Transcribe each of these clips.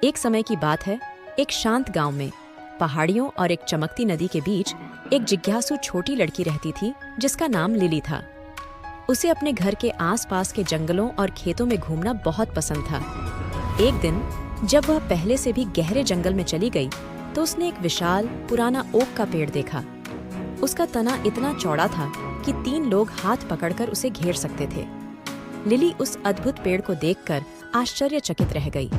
एक समय की बात है, एक शांत गांव में पहाड़ियों और एक चमकती नदी के बीच एक जिज्ञासु छोटी लड़की रहती थी जिसका नाम लिली था। उसे अपने घर के आसपास के जंगलों और खेतों में घूमना बहुत पसंद था। एक दिन जब वह पहले से भी गहरे जंगल में चली गई तो उसने एक विशाल पुराना ओक का पेड़ देखा। उसका तना इतना चौड़ा था कि 3 लोग हाथ पकड़कर उसे घेर सकते थे। लिली उस अद्भुत पेड़ को देखकर आश्चर्यचकित रह गई।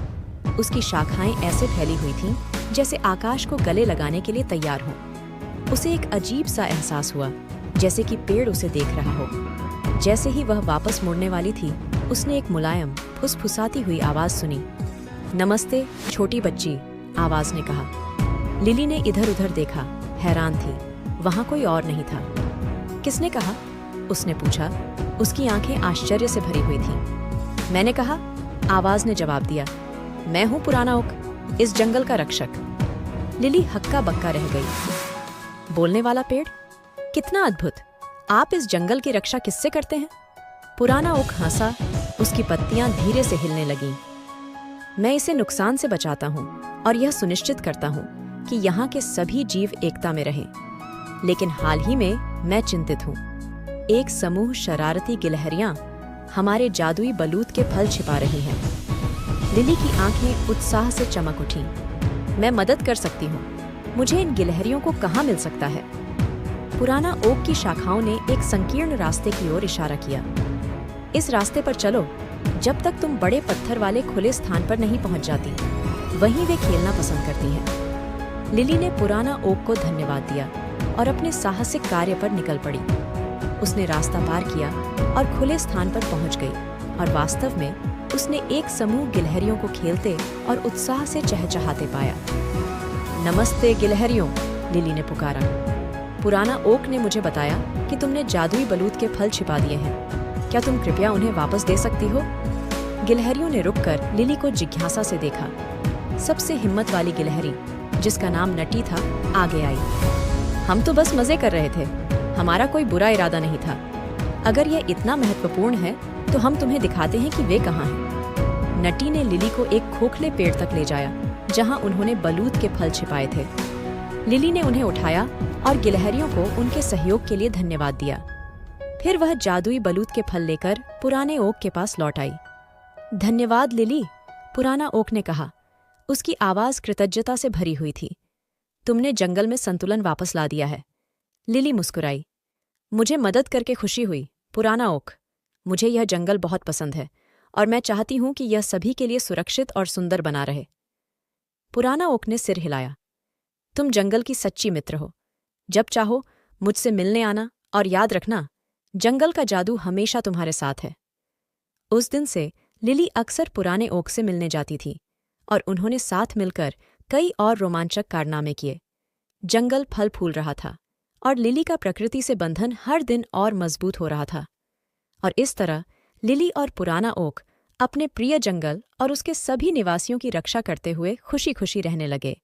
उसकी शाखाएं ऐसे फैली हुई थीं जैसे आकाश को गले लगाने के लिए तैयार हों। उसे एक अजीब सा एहसास हुआ, जैसे कि पेड़ उसे देख रहा हो। जैसे ही वह वापस मुड़ने वाली थी, उसने एक मुलायम फुसफुसाती हुई आवाज सुनी। नमस्ते छोटी बच्ची, आवाज ने कहा। लिली ने इधर उधर देखा, हैरान थी। वहां कोई और नहीं था। किसने कहा? उसने पूछा। उसकी आंखें आश्चर्य से भरी हुई थीं। मैंने कहा, आवाज ने जवाब दिया। मैं हूं पुराना ओक, इस जंगल का रक्षक। लिली हक्का बक्का रह गई। बोलने वाला पेड़? कितना अद्भुत! आप इस जंगल की रक्षा किससे करते हैं? पुराना ओक हंसा, उसकी पत्तियां धीरे से हिलने लगीं। मैं इसे नुकसान से बचाता हूं और यह सुनिश्चित करता हूं कि यहाँ के सभी जीव एकता में रहें। लेकिन हाल ही में मैं चिंतित हूं। एक समूह शरारती गिलहरियां हमारे जादुई बलूत के फल छिपा रही हैं। लिली की आंखें उत्साह से चमक उठीं। मैं मदद कर सकती हूँ। मुझे इन गिलहरियों को कहाँ मिल सकता है? पुराना ओक की शाखाओं ने एक संकीर्ण रास्ते की ओर इशारा किया। इस रास्ते पर चलो, जब तक तुम बड़े पत्थर वाले खुले स्थान पर नहीं पहुंच जाती। वहीं वे खेलना पसंद करती हैं। लिली ने पुराना ओक को धन्यवाद दिया और अपने साहसिक कार्य पर निकल पड़ी। उसने रास्ता पार किया और खुले स्थान पर पहुंच गई और वास्तव में उसने एक समूह गिलहरियों को खेलते और उत्साह से चहचहाते पाया। नमस्ते गिलहरियों, लिली ने पुकारा। पुराना ओक ने मुझे बताया कि तुमने जादुई बलूत के फल छिपा दिए हैं। क्या तुम कृपया उन्हें वापस दे सकती हो? गिलहरियों ने रुककर लिली को जिज्ञासा से देखा। सबसे हिम्मत वाली गिलहरी, जिसका नाम नटी था, आगे आई। हम तो बस मजे कर रहे थे। हमारा कोई बुरा इरादा नहीं था। अगर यह इतना महत्वपूर्ण है तो हम तुम्हें दिखाते हैं कि वे कहाँ हैं। नटी ने लिली को एक खोखले पेड़ तक ले जाया जहाँ उन्होंने बलूत के फल छिपाए थे। लिली ने उन्हें उठाया और गिलहरियों को उनके सहयोग के लिए धन्यवाद दिया। फिर वह जादुई बलूत के फल लेकर पुराने ओक के पास लौट आई। धन्यवाद लिली, पुराना ओक ने कहा। उसकी आवाज कृतज्ञता से भरी हुई थी। तुमने जंगल में संतुलन वापस ला दिया है। लिली मुस्कुराई। मुझे मदद करके खुशी हुई, पुराना ओक। मुझे यह जंगल बहुत पसंद है और मैं चाहती हूं कि यह सभी के लिए सुरक्षित और सुंदर बना रहे। पुराना ओक ने सिर हिलाया। तुम जंगल की सच्ची मित्र हो। जब चाहो मुझसे मिलने आना और याद रखना, जंगल का जादू हमेशा तुम्हारे साथ है। उस दिन से लिली अक्सर पुराने ओक से मिलने जाती थी और उन्होंने साथ मिलकर कई और रोमांचक कारनामे किए। जंगल फल फूल रहा था और लिली का प्रकृति से बंधन हर दिन और मजबूत हो रहा था। और इस तरह लिली और पुराना ओक अपने प्रिय जंगल और उसके सभी निवासियों की रक्षा करते हुए खुशी खुशी रहने लगे।